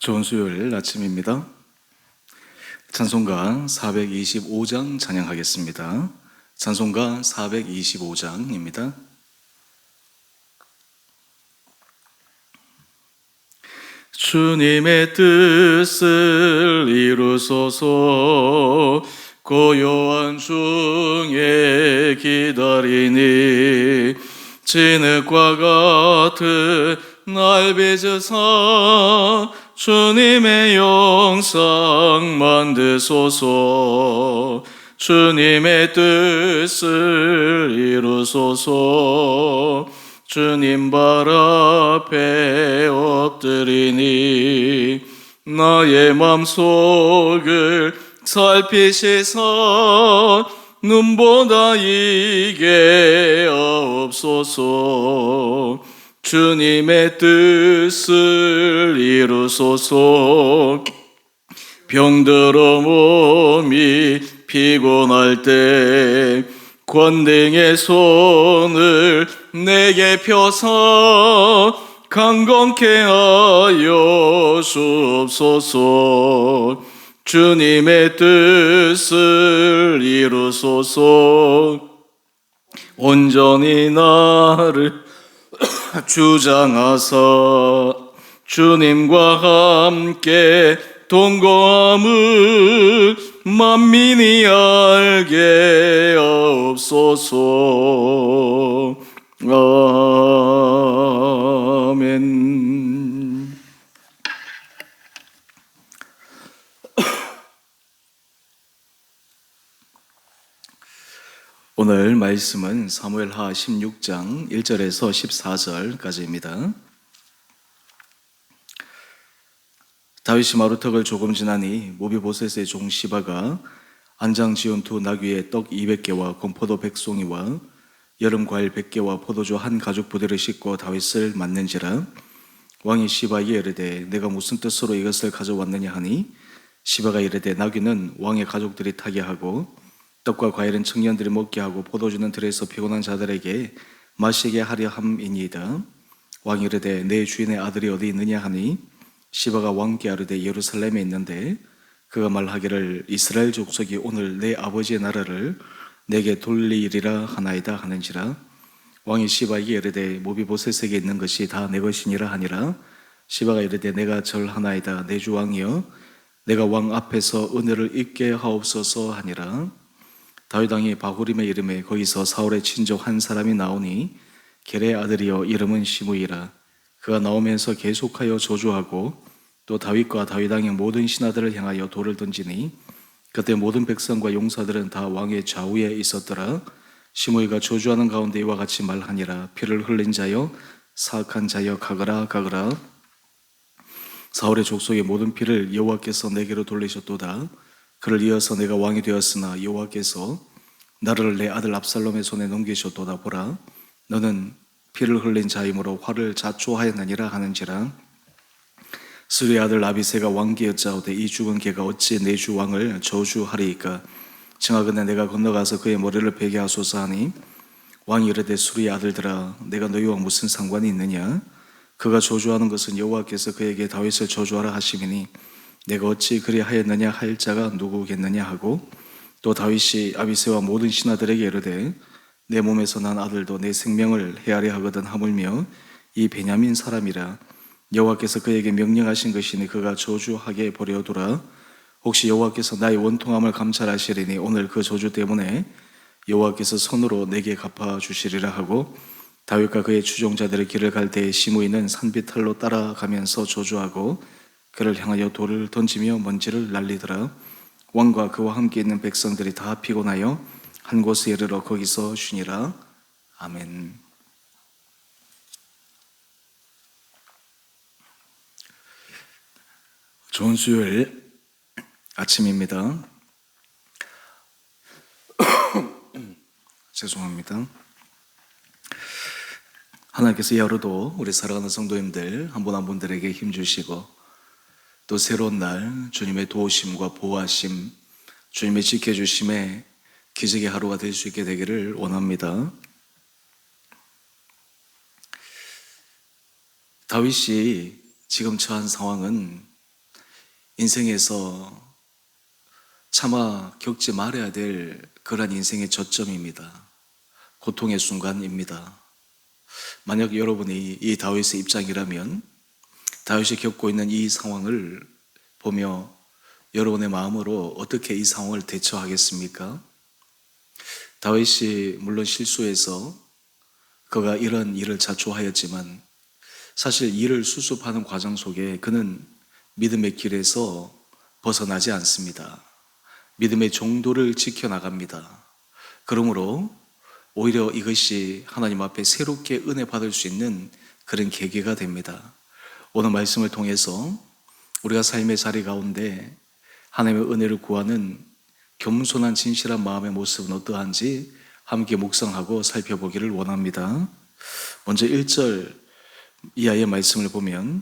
좋은 수요일 아침입니다. 찬송가 425장 찬양하겠습니다. 찬송가 425장입니다. 주님의 뜻을 이루소서. 고요한 중에 기다리니 진흙과 같은 날 빚으사 주님의 영상 만드소서. 주님의 뜻을 이루소서. 주님 발 앞에 엎드리니 나의 맘속을 살피시사 눈보다 이게 없소서. 주님의 뜻을 이루소서. 병들어 몸이 피곤할 때 권능의 손을 내게 펴사 강건케 하여 주옵소서. 주님의 뜻을 이루소서. 온전히 나를 주장하사 주님과 함께 동거함을 만민이 알게 하옵소서. 아멘. 오늘 말씀은 사무엘하 16장 1절에서 14절까지입니다. 다윗이 마루턱을 조금 지나니 모비보셋의 종 시바가 안장 지은 두 나귀에 떡 200개와 건포도 100송이와 여름 과일 100개와 포도주 한 가죽 부대를 싣고 다윗을 맞는지라. 왕이 시바에게 이르되 내가 무슨 뜻으로 이것을 가져왔느냐 하니 시바가 이르되 나귀는 왕의 가족들이 타게 하고 떡과 과일은 청년들이 먹게 하고 포도주는 들에서 피곤한 자들에게 마시게 하려 함이니이다. 왕이 이르되 내 주인의 아들이 어디 있느냐 하니 시바가 왕께 아뢰되 예루살렘에 있는데 그가 말하기를 이스라엘 족속이 오늘 내 아버지의 나라를 내게 돌리리라 하나이다 하는지라. 왕이 시바에게 이르되 모비보셋에게 있는 것이 다 내 것이니라 하니라. 시바가 이르되 내가 절하나이다. 내 주 왕이여 내가 왕 앞에서 은혜를 입게 하옵소서 하니라. 다윗 왕이 바후림의 이름에 거기서 사울의 친족 한 사람이 나오니 게레의 아들이여 이름은 시므이라. 그가 나오면서 계속하여 저주하고 또 다윗과 다윗 왕의 모든 신하들을 향하여 돌을 던지니 그때 모든 백성과 용사들은 다 왕의 좌우에 있었더라. 시므이가 저주하는 가운데 이와 같이 말하니라. 피를 흘린 자여 사악한 자여 가거라 가거라. 사울의 족속의 모든 피를 여호와께서 내게로 돌리셨도다. 그를 이어서 내가 왕이 되었으나 여호와께서 나를 내 아들 압살롬의 손에 넘기셨도다. 보라 너는 피를 흘린 자이므로 화를 자초하였느니라 하는지라. 스루의 아들 아비새가 왕기였자오되 이 죽은 개가 어찌 내 주 왕을 저주하리이까. 청하건대 내가 건너가서 그의 머리를 베게 하소서 하니 왕이 이르되 스루의 아들들아 내가 너희와 무슨 상관이 있느냐. 그가 저주하는 것은 여호와께서 그에게 다윗을 저주하라 하심이니 내가 어찌 그리하였느냐 할 자가 누구겠느냐 하고 또 다윗이 아비새와 모든 신하들에게 이르되 내 몸에서 난 아들도 내 생명을 헤아려 하거든 하물며 이 베냐민 사람이라. 여호와께서 그에게 명령하신 것이니 그가 저주하게 버려두라. 혹시 여호와께서 나의 원통함을 감찰하시리니 오늘 그 저주 때문에 여호와께서 손으로 내게 갚아주시리라 하고 다윗과 그의 추종자들의 길을 갈 때에 시므이는 산비탈로 따라가면서 저주하고 그를 향하여 돌을 던지며 먼지를 날리더라. 왕과 그와 함께 있는 백성들이 다 피곤하여 한 곳에 이르러 거기서 쉬니라. 아멘. 좋은 수요일 아침입니다. 죄송합니다. 하나님께서 이 하루도 우리 사랑하는 성도님들 한 분 한 분들에게 힘주시고 또 새로운 날 주님의 도우심과 보호하심, 주님의 지켜주심에 기적의 하루가 될 수 있게 되기를 원합니다. 다윗이 지금 처한 상황은 인생에서 차마 겪지 말아야 될 그러한 인생의 저점입니다. 고통의 순간입니다. 만약 여러분이 이 다윗의 입장이라면 다윗이 겪고 있는 이 상황을 보며 여러분의 마음으로 어떻게 이 상황을 대처하겠습니까? 다윗이 물론 실수해서 그가 이런 일을 자초하였지만 사실 일을 수습하는 과정 속에 그는 믿음의 길에서 벗어나지 않습니다. 믿음의 정도를 지켜나갑니다. 그러므로 오히려 이것이 하나님 앞에 새롭게 은혜 받을 수 있는 그런 계기가 됩니다. 오늘 말씀을 통해서 우리가 삶의 자리 가운데 하나님의 은혜를 구하는 겸손한 진실한 마음의 모습은 어떠한지 함께 묵상하고 살펴보기를 원합니다. 먼저 1절 이하의 말씀을 보면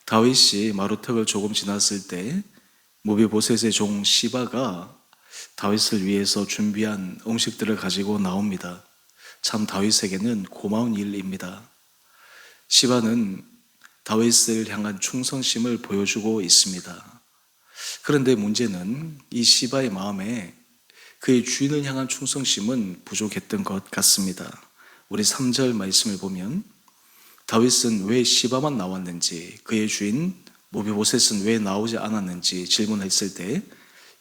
다윗이 마루턱을 조금 지났을 때 무비보셋의 종 시바가 다윗을 위해서 준비한 음식들을 가지고 나옵니다. 참 다윗에게는 고마운 일입니다. 시바는 다윗을 향한 충성심을 보여주고 있습니다. 그런데 문제는 이 시바의 마음에 그의 주인을 향한 충성심은 부족했던 것 같습니다. 우리 3절 말씀을 보면 다윗은 왜 시바만 나왔는지, 그의 주인 무비보셋은 왜 나오지 않았는지 질문했을 때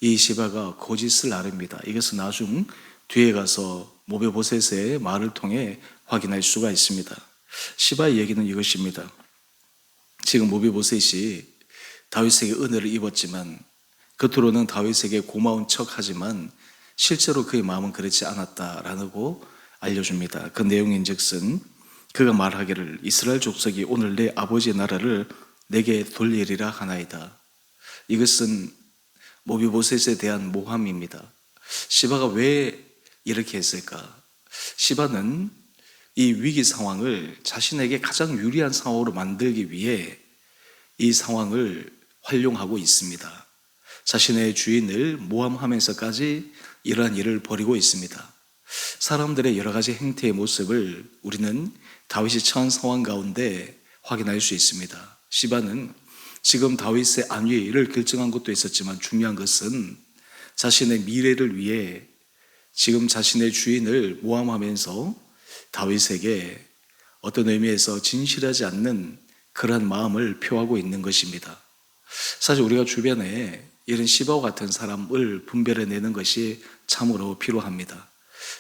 이 시바가 거짓을 아릅니다. 이것은 나중 뒤에 가서 무비보셋의 말을 통해 확인할 수가 있습니다. 시바의 얘기는 이것입니다. 지금 무비보셋이 다윗에게 은혜를 입었지만 겉으로는 다윗에게 고마운 척하지만 실제로 그의 마음은 그렇지 않았다라고 알려줍니다. 그 내용인즉슨 그가 말하기를 이스라엘 족속이 오늘 내 아버지의 나라를 내게 돌리리라 하나이다. 이것은 무비보셋에 대한 모함입니다. 시바가 왜 이렇게 했을까? 시바는 이 위기 상황을 자신에게 가장 유리한 상황으로 만들기 위해 이 상황을 활용하고 있습니다. 자신의 주인을 모함하면서까지 이러한 일을 벌이고 있습니다. 사람들의 여러 가지 행태의 모습을 우리는 다윗이 처한 상황 가운데 확인할 수 있습니다. 시바는 지금 다윗의 안위를 결정한 것도 있었지만 중요한 것은 자신의 미래를 위해 지금 자신의 주인을 모함하면서 다윗에게 어떤 의미에서 진실하지 않는 그러한 마음을 표하고 있는 것입니다. 사실 우리가 주변에 이런 시바와 같은 사람을 분별해내는 것이 참으로 필요합니다.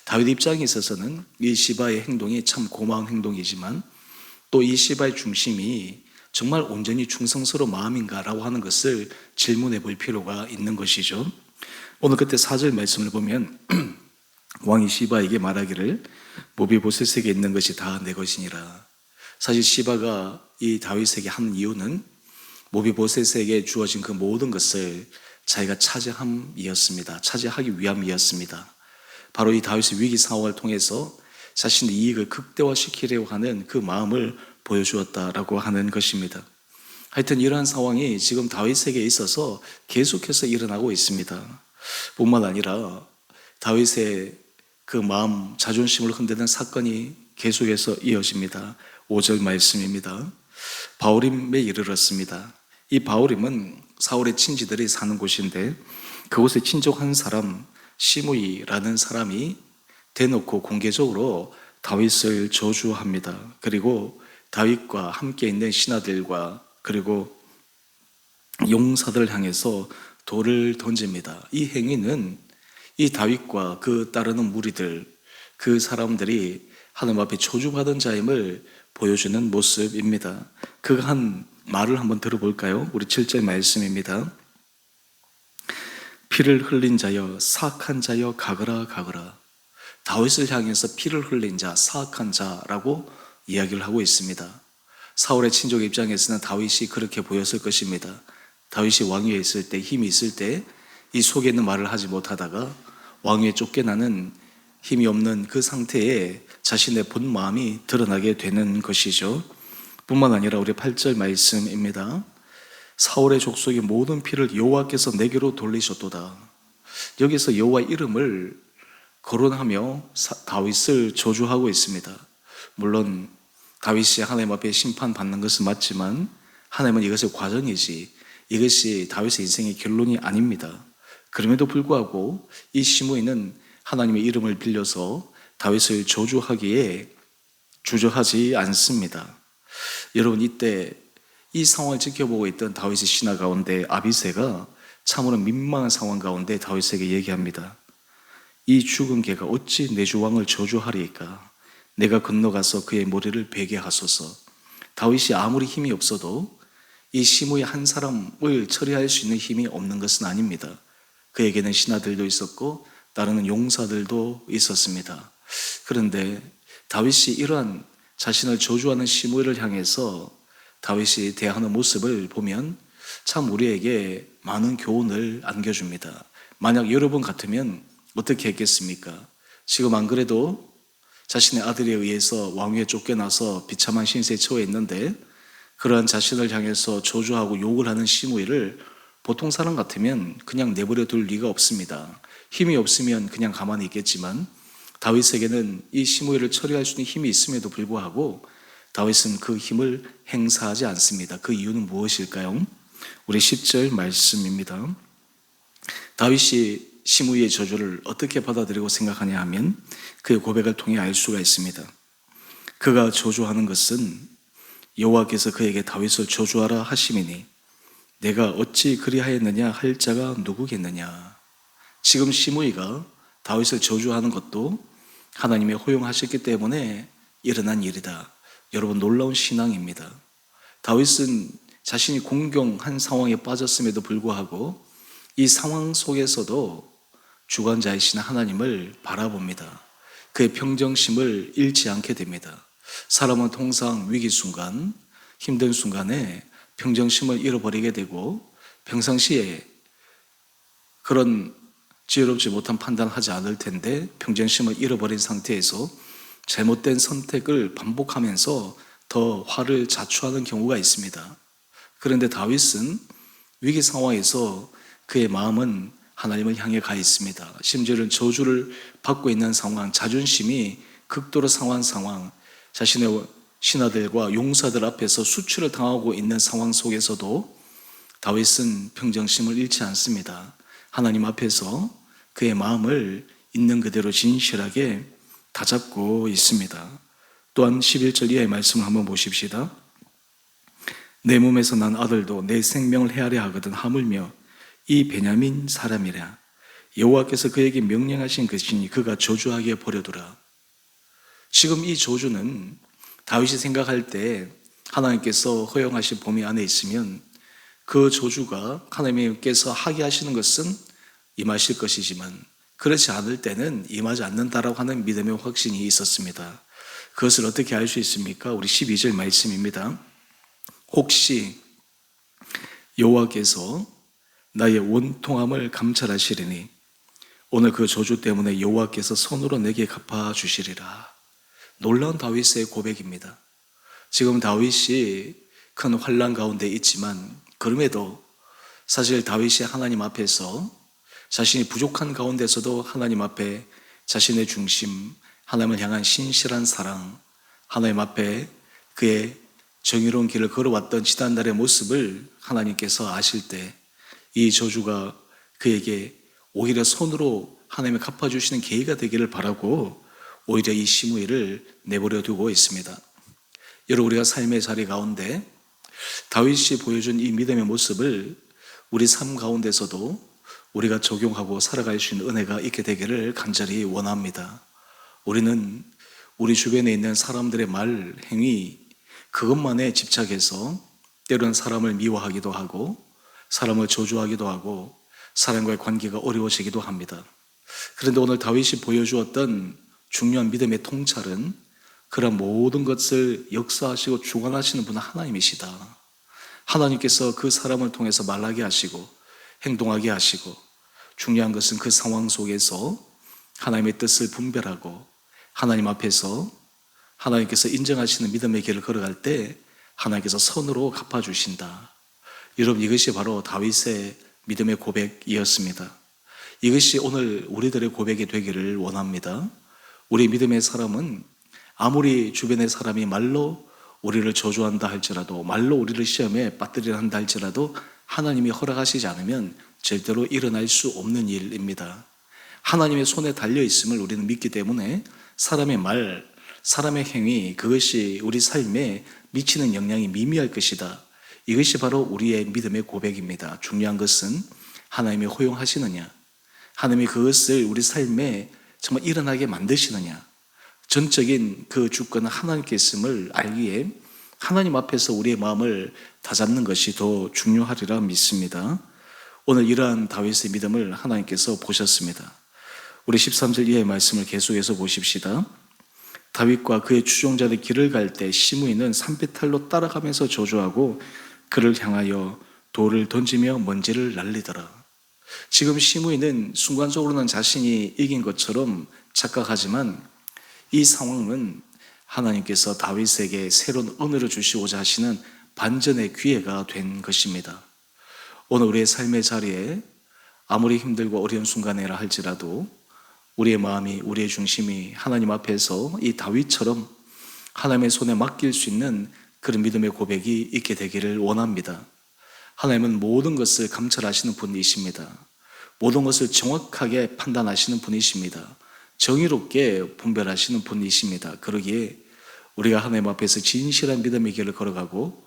다윗 입장에 있어서는 이 시바의 행동이 참 고마운 행동이지만 또 이 시바의 중심이 정말 온전히 충성스러운 마음인가라고 하는 것을 질문해 볼 필요가 있는 것이죠. 오늘 그때 4절 말씀을 보면 왕이 시바에게 말하기를 무비보셋에게 있는 것이 다 내 것이니라. 사실 시바가 이 다윗에게 한 이유는 무비보셋에게 주어진 그 모든 것을 자기가 차지함이었습니다. 차지하기 위함이었습니다. 바로 이 다윗의 위기 상황을 통해서 자신의 이익을 극대화시키려고 하는 그 마음을 보여주었다라고 하는 것입니다. 하여튼 이러한 상황이 지금 다윗에게 있어서 계속해서 일어나고 있습니다. 뿐만 아니라 다윗의 그 마음, 자존심을 흔드는 사건이 계속해서 이어집니다. 5절 말씀입니다. 바울임에 이르렀습니다. 이 바울임은 사울의 친지들이 사는 곳인데 그곳에 친족한 사람 시므이라는 사람이 대놓고 공개적으로 다윗을 저주합니다. 그리고 다윗과 함께 있는 신하들과 그리고 용사들을 향해서 돌을 던집니다. 이 행위는 이 다윗과 그 따르는 무리들, 그 사람들이 하나님 앞에 저주받은 자임을 보여주는 모습입니다. 그가 한 말을 한번 들어볼까요? 우리 7절 말씀입니다. 피를 흘린 자여 사악한 자여 가거라 가거라. 다윗을 향해서 피를 흘린 자, 사악한 자라고 이야기를 하고 있습니다. 사울의 친족 입장에서는 다윗이 그렇게 보였을 것입니다. 다윗이 왕위에 있을 때, 힘이 있을 때 이 속에 있는 말을 하지 못하다가 왕위에 쫓겨나는 힘이 없는 그 상태에 자신의 본 마음이 드러나게 되는 것이죠. 뿐만 아니라 우리 8절 말씀입니다. 사울의 족속의 모든 피를 여호와께서 내게로 돌리셨도다. 여기서 여호와 이름을 거론하며 다윗을 저주하고 있습니다. 물론 다윗이 하나님 앞에 심판받는 것은 맞지만 하나님은 이것의 과정이지 이것이 다윗의 인생의 결론이 아닙니다. 그럼에도 불구하고 이 시므이는 하나님의 이름을 빌려서 다윗을 저주하기에 주저하지 않습니다. 여러분, 이때 이 상황을 지켜보고 있던 다윗의 신하 가운데 아비새가 참으로 민망한 상황 가운데 다윗에게 얘기합니다. 이 죽은 개가 어찌 내 주 왕을 저주하리이까? 내가 건너가서 그의 머리를 베게 하소서. 다윗이 아무리 힘이 없어도 이 시므이 한 사람을 처리할 수 있는 힘이 없는 것은 아닙니다. 그에게는 신하들도 있었고 따르는 용사들도 있었습니다. 그런데 다윗이 이러한 자신을 저주하는 시므이를 향해서 다윗이 대하는 모습을 보면 참 우리에게 많은 교훈을 안겨줍니다. 만약 여러분 같으면 어떻게 했겠습니까? 지금 안 그래도 자신의 아들에 의해서 왕위에 쫓겨나서 비참한 신세에 처해 있는데 그러한 자신을 향해서 저주하고 욕을 하는 시므이를 보통 사람 같으면 그냥 내버려 둘 리가 없습니다. 힘이 없으면 그냥 가만히 있겠지만 다윗에게는 이 시므이를 처리할 수 있는 힘이 있음에도 불구하고 다윗은 그 힘을 행사하지 않습니다. 그 이유는 무엇일까요? 우리 10절 말씀입니다. 다윗이 시므이의 저주를 어떻게 받아들이고 생각하냐 하면 그의 고백을 통해 알 수가 있습니다. 그가 저주하는 것은 여호와께서 그에게 다윗을 저주하라 하심이니 내가 어찌 그리하였느냐 할 자가 누구겠느냐. 지금 시므이가 다윗을 저주하는 것도 하나님이 허용하셨기 때문에 일어난 일이다. 여러분, 놀라운 신앙입니다. 다윗은 자신이 공경한 상황에 빠졌음에도 불구하고 이 상황 속에서도 주관자이신 하나님을 바라봅니다. 그의 평정심을 잃지 않게 됩니다. 사람은 통상 위기 순간, 힘든 순간에 평정심을 잃어버리게 되고 평상시에 그런 지혜롭지 못한 판단을 하지 않을 텐데 평정심을 잃어버린 상태에서 잘못된 선택을 반복하면서 더 화를 자초하는 경우가 있습니다. 그런데 다윗은 위기 상황에서 그의 마음은 하나님을 향해 가 있습니다. 심지어는 저주를 받고 있는 상황, 자존심이 극도로 상한 상황, 자신의 신하들과 용사들 앞에서 수치를 당하고 있는 상황 속에서도 다윗은 평정심을 잃지 않습니다. 하나님 앞에서 그의 마음을 있는 그대로 진실하게 다잡고 있습니다. 또한 11절 이하의 말씀을 한번 보십시다. 내 몸에서 난 아들도 내 생명을 헤아려 하거든 하물며 이 베냐민 사람이라. 여호와께서 그에게 명령하신 것이니 그가 저주하게 버려두라. 지금 이 저주는 다윗이 생각할 때 하나님께서 허용하신 범위 안에 있으면 그 저주가 하나님께서 하게 하시는 것은 임하실 것이지만 그렇지 않을 때는 임하지 않는다라고 하는 믿음의 확신이 있었습니다. 그것을 어떻게 알 수 있습니까? 우리 12절 말씀입니다. 혹시 여호와께서 나의 원통함을 감찰하시리니 오늘 그 저주 때문에 여호와께서 손으로 내게 갚아주시리라. 놀라운 다윗의 고백입니다. 지금 다윗이 큰 환난 가운데 있지만 그럼에도 사실 다윗이 하나님 앞에서 자신이 부족한 가운데서도 하나님 앞에 자신의 중심, 하나님을 향한 신실한 사랑, 하나님 앞에 그의 정의로운 길을 걸어왔던 지난날의 모습을 하나님께서 아실 때 이 저주가 그에게 오히려 손으로 하나님이 갚아주시는 계기가 되기를 바라고 오히려 이 시므이를 내버려 두고 있습니다. 여러분, 우리가 삶의 자리 가운데 다윗이 보여준 이 믿음의 모습을 우리 삶 가운데서도 우리가 적용하고 살아갈 수 있는 은혜가 있게 되기를 간절히 원합니다. 우리는 우리 주변에 있는 사람들의 말, 행위 그것만에 집착해서 때로는 사람을 미워하기도 하고 사람을 저주하기도 하고 사람과의 관계가 어려워지기도 합니다. 그런데 오늘 다윗이 보여주었던 중요한 믿음의 통찰은 그런 모든 것을 역사하시고 주관하시는 분은 하나님이시다. 하나님께서 그 사람을 통해서 말하게 하시고 행동하게 하시고 중요한 것은 그 상황 속에서 하나님의 뜻을 분별하고 하나님 앞에서 하나님께서 인정하시는 믿음의 길을 걸어갈 때 하나님께서 선으로 갚아주신다. 여러분, 이것이 바로 다윗의 믿음의 고백이었습니다. 이것이 오늘 우리들의 고백이 되기를 원합니다. 우리 믿음의 사람은 아무리 주변의 사람이 말로 우리를 저주한다 할지라도 말로 우리를 시험에 빠뜨리려 한다 할지라도 하나님이 허락하시지 않으면 절대로 일어날 수 없는 일입니다. 하나님의 손에 달려 있음을 우리는 믿기 때문에 사람의 말, 사람의 행위, 그것이 우리 삶에 미치는 영향이 미미할 것이다. 이것이 바로 우리의 믿음의 고백입니다. 중요한 것은 하나님이 허용하시느냐, 하나님이 그것을 우리 삶에 정말 일어나게 만드시느냐, 전적인 그 주권은 하나님께 있음을 알기에 하나님 앞에서 우리의 마음을 다잡는 것이 더 중요하리라 믿습니다. 오늘 이러한 다윗의 믿음을 하나님께서 보셨습니다. 우리 13절 이하의 말씀을 계속해서 보십시다. 다윗과 그의 추종자들이 길을 갈 때 시므이는 산비탈로 따라가면서 저주하고 그를 향하여 돌을 던지며 먼지를 날리더라. 지금 시므이는 순간적으로는 자신이 이긴 것처럼 착각하지만 이 상황은 하나님께서 다윗에게 새로운 은혜를 주시고자 하시는 반전의 기회가 된 것입니다. 오늘 우리의 삶의 자리에 아무리 힘들고 어려운 순간이라 할지라도 우리의 마음이, 우리의 중심이 하나님 앞에서 이 다윗처럼 하나님의 손에 맡길 수 있는 그런 믿음의 고백이 있게 되기를 원합니다. 하나님은 모든 것을 감찰하시는 분이십니다. 모든 것을 정확하게 판단하시는 분이십니다. 정의롭게 분별하시는 분이십니다. 그러기에 우리가 하나님 앞에서 진실한 믿음의 길을 걸어가고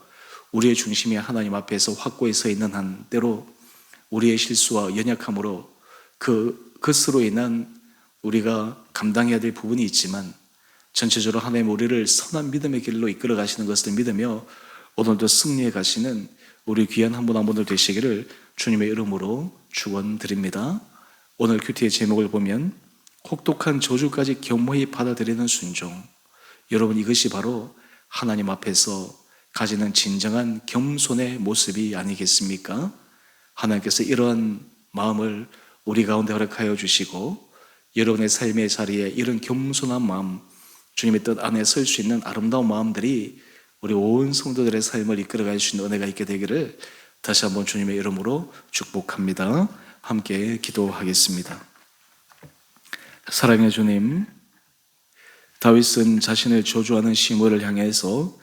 우리의 중심이 하나님 앞에서 확고히 서 있는 한 때로 우리의 실수와 연약함으로 그것으로 인한 우리가 감당해야 될 부분이 있지만 전체적으로 하나님 우리를 선한 믿음의 길로 이끌어 가시는 것을 믿으며 오늘도 승리해 가시는 우리 귀한 한 분 한 분들 되시기를 주님의 이름으로 축원드립니다. 오늘 큐티의 제목을 보면 혹독한 저주까지 겸허히 받아들이는 순종. 여러분, 이것이 바로 하나님 앞에서 가지는 진정한 겸손의 모습이 아니겠습니까? 하나님께서 이러한 마음을 우리 가운데 허락하여 주시고 여러분의 삶의 자리에 이런 겸손한 마음, 주님의 뜻 안에 설 수 있는 아름다운 마음들이 우리 온 성도들의 삶을 이끌어갈 수 있는 은혜가 있게 되기를 다시 한번 주님의 이름으로 축복합니다. 함께 기도하겠습니다. 사랑의 주님, 다윗은 자신을 저주하는 시므를 향해서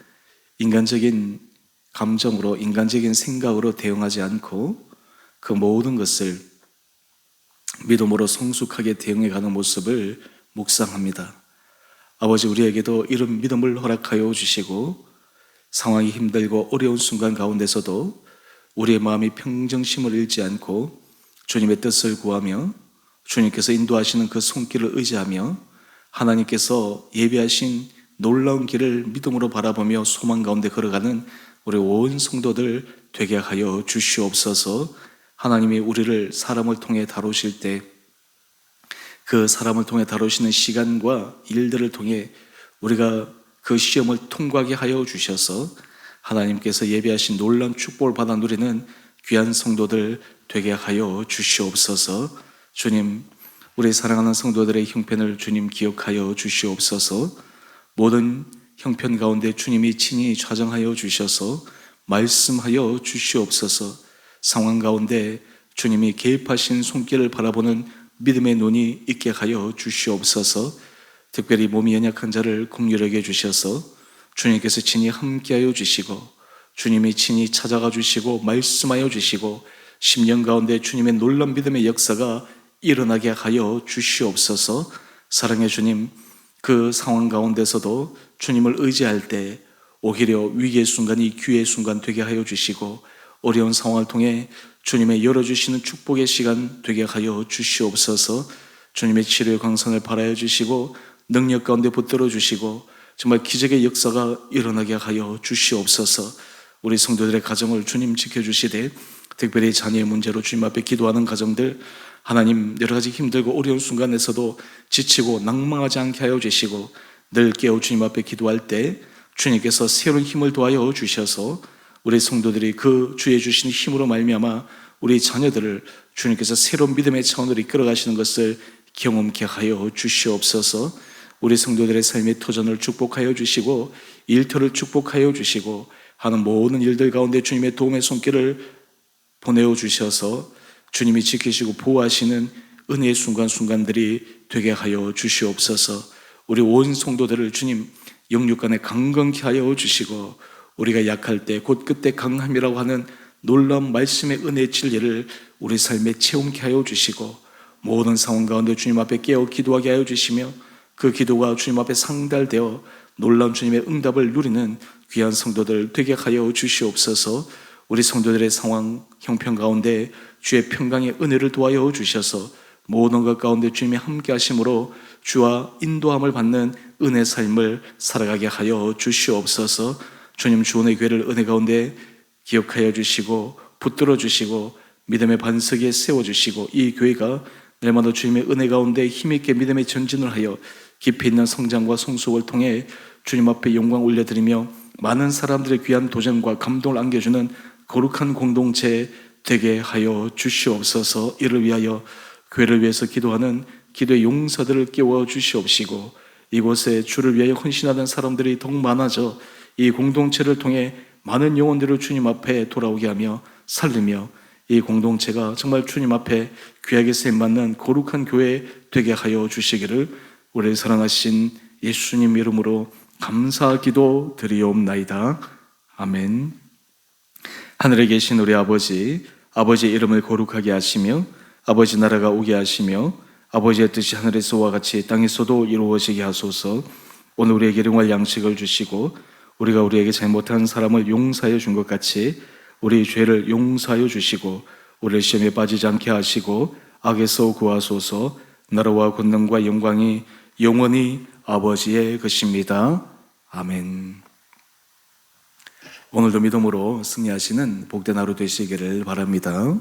인간적인 감정으로, 인간적인 생각으로 대응하지 않고 그 모든 것을 믿음으로 성숙하게 대응해가는 모습을 묵상합니다. 아버지, 우리에게도 이런 믿음을 허락하여 주시고 상황이 힘들고 어려운 순간 가운데서도 우리의 마음이 평정심을 잃지 않고 주님의 뜻을 구하며 주님께서 인도하시는 그 손길을 의지하며 하나님께서 예비하신 놀라운 길을 믿음으로 바라보며 소망 가운데 걸어가는 우리 온 성도들 되게 하여 주시옵소서. 하나님이 우리를 사람을 통해 다루실 때 그 사람을 통해 다루시는 시간과 일들을 통해 우리가 그 시험을 통과하게 하여 주셔서 하나님께서 예비하신 놀라운 축복을 받아 누리는 귀한 성도들 되게 하여 주시옵소서. 주님, 우리 사랑하는 성도들의 형편을 주님 기억하여 주시옵소서. 모든 형편 가운데 주님이 친히 좌정하여 주셔서 말씀하여 주시옵소서. 상황 가운데 주님이 개입하신 손길을 바라보는 믿음의 눈이 있게 하여 주시옵소서. 특별히 몸이 연약한 자를 긍휼하게 주셔서 주님께서 친히 함께하여 주시고 주님이 친히 찾아가 주시고 말씀하여 주시고 심령 가운데 주님의 놀라운 믿음의 역사가 일어나게 하여 주시옵소서. 사랑의 주님, 그 상황 가운데서도 주님을 의지할 때 오히려 위기의 순간이 기회의 순간 되게 하여 주시고 어려운 상황을 통해 주님의 열어주시는 축복의 시간 되게 하여 주시옵소서. 주님의 치료의 광선을 발하여 주시고 능력 가운데 붙들어 주시고 정말 기적의 역사가 일어나게 하여 주시옵소서. 우리 성도들의 가정을 주님 지켜주시되 특별히 자녀의 문제로 주님 앞에 기도하는 가정들, 하나님 여러 가지 힘들고 어려운 순간에서도 지치고 낭망하지 않게 하여 주시고 늘 깨어 주님 앞에 기도할 때 주님께서 새로운 힘을 더하여 주셔서 우리 성도들이 그 주의 주신 힘으로 말미암아 우리 자녀들을 주님께서 새로운 믿음의 차원으로 이끌어가시는 것을 경험케 하여 주시옵소서. 우리 성도들의 삶의 터전을 축복하여 주시고 일터를 축복하여 주시고 하는 모든 일들 가운데 주님의 도움의 손길을 보내어 주셔서 주님이 지키시고 보호하시는 은혜의 순간순간들이 되게 하여 주시옵소서. 우리 온 성도들을 주님 영육간에 강건케 하여 주시고 우리가 약할 때 곧 그때 강함이라고 하는 놀라운 말씀의 은혜의 진리를 우리 삶에 체험케 하여 주시고 모든 상황 가운데 주님 앞에 깨어 기도하게 하여 주시며 그 기도가 주님 앞에 상달되어 놀라운 주님의 응답을 누리는 귀한 성도들 되게 하여 주시옵소서. 우리 성도들의 상황 형편 가운데 주의 평강의 은혜를 도하여 주셔서 모든 것 가운데 주님이 함께 하심으로 주와 인도함을 받는 은혜 삶을 살아가게 하여 주시옵소서. 주님 주원의 교회를 은혜 가운데 기억하여 주시고 붙들어 주시고 믿음의 반석에 세워주시고 이 교회가 날마다 주님의 은혜 가운데 힘있게 믿음의 전진을 하여 깊이 있는 성장과 성숙을 통해 주님 앞에 영광 올려드리며 많은 사람들의 귀한 도전과 감동을 안겨주는 거룩한 공동체 되게 하여 주시옵소서. 이를 위하여 교회를 위해서 기도하는 기도의 용사들을 깨워 주시옵시고 이곳에 주를 위하여 헌신하는 사람들이 더욱 많아져 이 공동체를 통해 많은 영혼들을 주님 앞에 돌아오게 하며 살리며 이 공동체가 정말 주님 앞에 귀하게 쓰임받는 거룩한 교회 되게 하여 주시기를 우리를 사랑하신 예수님 이름으로 감사 기도 드리옵나이다. 아멘. 하늘에 계신 우리 아버지, 아버지의 이름을 거룩하게 하시며 아버지 나라가 오게 하시며 아버지의 뜻이 하늘에서와 같이 땅에서도 이루어지게 하소서. 오늘 우리에게 일용할 양식을 주시고 우리가 우리에게 잘못한 사람을 용서하여 준 것 같이 우리 죄를 용서하여 주시고 우리를 시험에 빠지지 않게 하시고 악에서 구하소서. 나라와 권능과 영광이 영원히 아버지의 것입니다. 아멘. 오늘도 믿음으로 승리하시는 복된 하루 되시기를 바랍니다.